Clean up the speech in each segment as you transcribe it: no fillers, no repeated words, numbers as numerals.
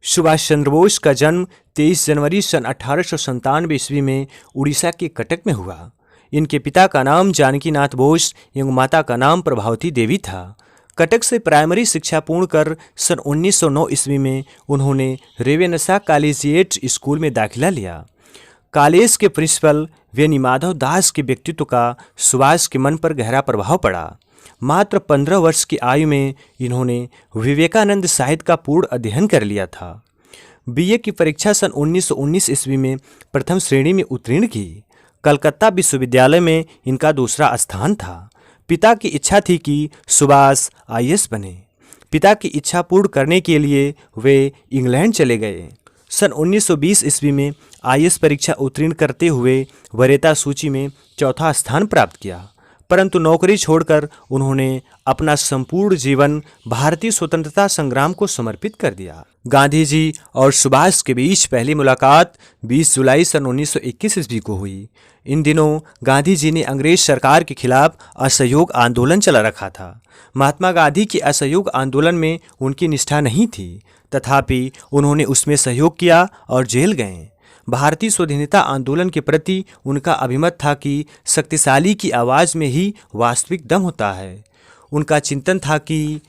सुभाष चंद्र बोस का जन्म 23 जनवरी सन 1897 ईस्वी में उड़ीसा के कटक में हुआ। इनके पिता का नाम जानकीनाथ बोस एवं माता का नाम प्रभावती देवी था। कटक से प्राइमरी शिक्षा पूर्ण कर सन 1909 ईस्वी में उन्होंने रेवेनसा कॉलेजिएट स्कूल में दाखिला लिया। कॉलेज के प्रिंसिपल वेनी माधव दास के व्यक्तित्व का सुभाष के मन पर गहरा प्रभाव पड़ा। मात्र 15 वर्ष की आयु में इन्होंने विवेकानंद साहित्य का पूर्ण अध्ययन कर लिया था। बीए की परीक्षा सन 1919 ईस्वी में प्रथम श्रेणी में उत्तीर्ण की। कलकत्ता विश्वविद्यालय में इनका दूसरा स्थान था। पिता की इच्छा थी कि सुभाष आईएएस बने। पिता की इच्छा पूर्ण करने के लिए वे इंग्लैंड चले गए। सन 1920 ईस्वी में आईएएस परीक्षा उत्तीर्ण करते हुए वरीयता सूची में चौथा स्थान प्राप्त किया, परंतु नौकरी छोड़कर उन्होंने अपना संपूर्ण जीवन भारतीय स्वतंत्रता संग्राम को समर्पित कर दिया। गांधी जी और सुभाष के बीच पहली मुलाकात 20 जुलाई सन 1921 ईस्वी को हुई। इन दिनों गांधी जी ने अंग्रेज सरकार के खिलाफ असहयोग आंदोलन चला रखा था। महात्मा गांधी के असहयोग आंदोलन में उनकी निष्ठा नहीं थी, तथापि उन्होंने उसमें सहयोग किया और जेल गए। भारतीय स्वाधीनता आंदोलन के प्रति उनका अभिमत था कि शक्तिशाली की आवाज़ में ही वास्तविक दम होता है। उनका चिंतन था कि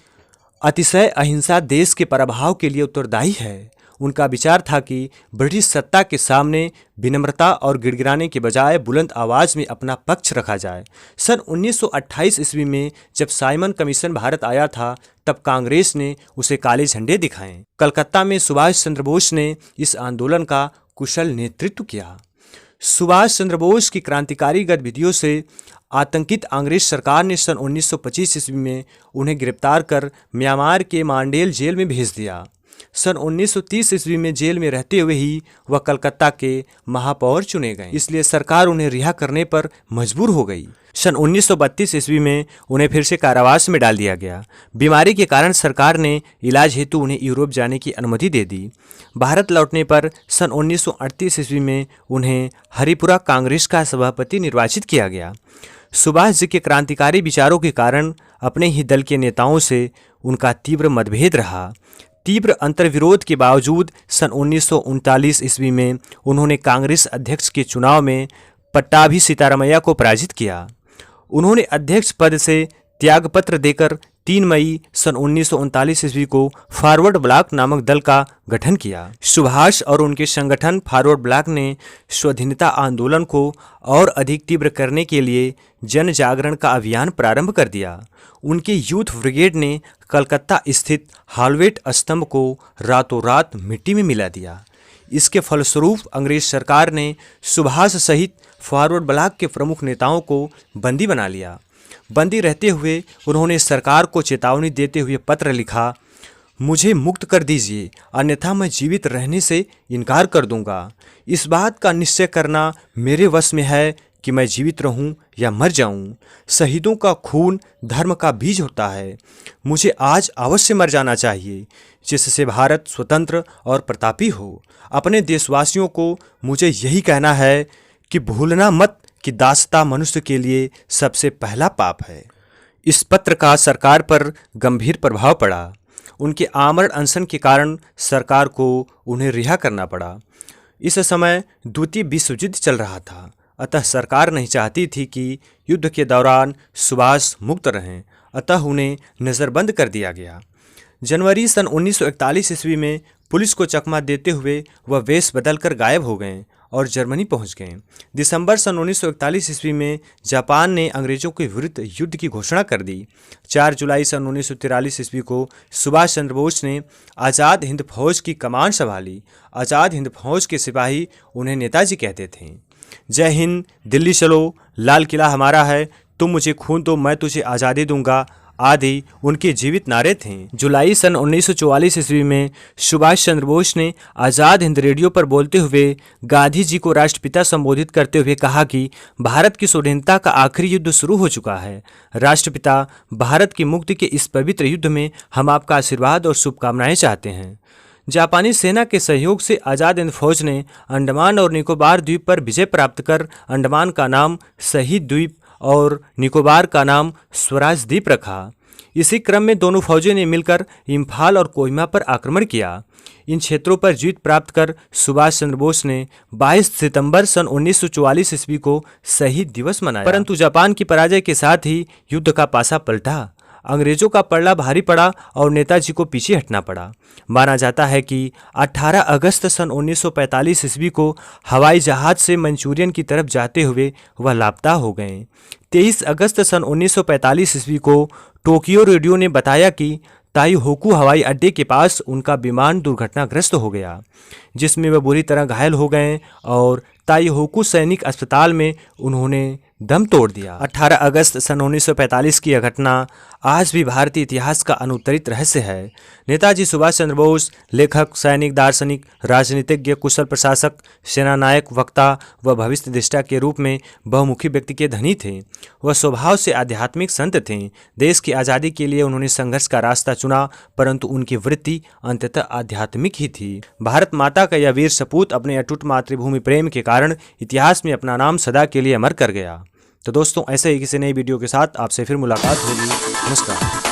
अतिशय अहिंसा देश के पराभव के लिए उत्तरदायी है। उनका विचार था कि ब्रिटिश सत्ता के सामने विनम्रता और गिड़गिड़ाने के बजाय बुलंद आवाज़ में अपना पक्ष रखा जाए। सन 1928 ईस्वी में जब साइमन कमीशन भारत आया था, तब कांग्रेस ने उसे काले झंडे दिखाए। कलकत्ता में सुभाष चंद्र बोस ने इस आंदोलन का कुशल नेतृत्व किया। सुभाष चंद्र बोस की क्रांतिकारी गतिविधियों से आतंकित अंग्रेज सरकार ने सन 1925 ईस्वी में उन्हें गिरफ्तार कर म्यांमार के मांडेल जेल में भेज दिया। सन 1930 ईस्वी में जेल में रहते हुए ही वह कलकत्ता के महापौर चुने गए, इसलिए सरकार उन्हें रिहा करने पर मजबूर हो गई। सन 1932 ईस्वी में उन्हें फिर से कारावास में डाल दिया गया। बीमारी के कारण सरकार ने इलाज हेतु उन्हें यूरोप जाने की अनुमति दे दी। भारत लौटने पर सन 1938 ईस्वी में उन्हें हरिपुरा कांग्रेस का सभापति निर्वाचित किया गया। सुभाष जी के क्रांतिकारी विचारों के कारण अपने ही दल के नेताओं से उनका तीव्र मतभेद रहा। तीव्र अंतर्विरोध के बावजूद सन 1939 ईस्वी में उन्होंने कांग्रेस अध्यक्ष के चुनाव में पट्टाभी सीतारामैया को पराजित किया। उन्होंने अध्यक्ष पद से त्यागपत्र देकर 3 मई सन 1939 ईस्वी को फॉरवर्ड ब्लॉक नामक दल का गठन किया। सुभाष और उनके संगठन फॉरवर्ड ब्लॉक ने स्वाधीनता आंदोलन को और अधिक तीव्र करने के लिए जन जागरण का अभियान प्रारंभ कर दिया। उनके यूथ ब्रिगेड ने कलकत्ता स्थित हालवेट स्तंभ को रातों रात मिट्टी में मिला दिया। इसके फलस्वरूप अंग्रेज सरकार ने सुभाष सहित फॉरवर्ड ब्लॉक के प्रमुख नेताओं को बंदी बना लिया। बंदी रहते हुए उन्होंने सरकार को चेतावनी देते हुए पत्र लिखा, मुझे मुक्त कर दीजिए, अन्यथा मैं जीवित रहने से इनकार कर दूंगा। इस बात का निश्चय करना मेरे वश में है कि मैं जीवित रहूं या मर जाऊं। शहीदों का खून धर्म का बीज होता है। मुझे आज अवश्य मर जाना चाहिए, जिससे भारत स्वतंत्र और प्रतापी हो। अपने देशवासियों को मुझे यही कहना है कि भूलना मत कि दासता मनुष्य के लिए सबसे पहला पाप है। इस पत्र का सरकार पर गंभीर प्रभाव पड़ा। उनके आमरण अनशन के कारण सरकार को उन्हें रिहा करना पड़ा। इस समय द्वितीय विश्व युद्ध चल रहा था, अतः सरकार नहीं चाहती थी कि युद्ध के दौरान सुभाष मुक्त रहें, अतः उन्हें नज़रबंद कर दिया गया। जनवरी सन 1941 ईस्वी में पुलिस को चकमा देते हुए वह वेश बदलकर गायब हो गए और जर्मनी पहुंच गए। दिसंबर सन 1941 ईस्वी में जापान ने अंग्रेजों के विरुद्ध युद्ध की घोषणा कर दी। 4 जुलाई सन 1943 ईस्वी को सुभाष चंद्र बोस ने आज़ाद हिंद फौज की कमान संभाली। आज़ाद हिंद फौज के सिपाही उन्हें नेताजी कहते थे। जय हिंद, दिल्ली चलो, लाल किला हमारा है, तुम मुझे खून दो मैं तुझे आज़ादी दूंगा आदि उनके जीवित नारे थे। जुलाई सन 1944 ईस्वी में सुभाष चंद्र बोस ने आज़ाद हिंद रेडियो पर बोलते हुए गांधी जी को राष्ट्रपिता संबोधित करते हुए कहा कि भारत की स्वाधीनता का आखिरी युद्ध शुरू हो चुका है। राष्ट्रपिता, भारत की मुक्ति के इस पवित्र युद्ध में हम आपका आशीर्वाद और शुभकामनाएं चाहते हैं। जापानी सेना के सहयोग से आज़ाद हिंद फौज ने अंडमान और निकोबार द्वीप पर विजय प्राप्त कर अंडमान का नाम शहीद द्वीप और निकोबार का नाम स्वराज द्वीप रखा। इसी क्रम में दोनों फौजों ने मिलकर इम्फाल और कोहिमा पर आक्रमण किया। इन क्षेत्रों पर जीत प्राप्त कर सुभाष चंद्र बोस ने 22 सितंबर सन 1944 ईस्वी को शहीद दिवस मनाया। परंतु जापान की पराजय के साथ ही युद्ध का पासा पलटा। अंग्रेजों का पलड़ा भारी पड़ा और नेताजी को पीछे हटना पड़ा। माना जाता है कि 18 अगस्त सन 1945 ईस्वी को हवाई जहाज से मंचूरियन की तरफ जाते हुए वह लापता हो गए। 23 अगस्त सन 1945 ईस्वी को टोक्यो रेडियो ने बताया कि ताइहोकू हवाई अड्डे के पास उनका विमान दुर्घटनाग्रस्त हो गया, जिसमें वे बुरी तरह घायल हो गए और ताइहोकू सैनिक अस्पताल में उन्होंने दम तोड़ दिया। 18 अगस्त सन 1945 की यह घटना आज भी भारतीय इतिहास का अनुत्तरित रहस्य है। नेताजी सुभाष चंद्र बोस लेखक, सैनिक, दार्शनिक, राजनीतिज्ञ, कुशल प्रशासक, सेना नायक, वक्ता व भविष्य दृष्टा के रूप में बहुमुखी व्यक्ति के धनी थे। वह स्वभाव से आध्यात्मिक संत थे। देश की आज़ादी के लिए उन्होंने संघर्ष का रास्ता चुना, परंतु उनकी वृत्ति अंततः आध्यात्मिक ही थी। भारत माता का यह वीर सपूत अपने अटूट मातृभूमि प्रेम के कारण इतिहास में अपना नाम सदा के लिए अमर कर गया। तो दोस्तों, ऐसे ही किसी नई वीडियो के साथ आपसे फिर मुलाकात होगी। नमस्कार।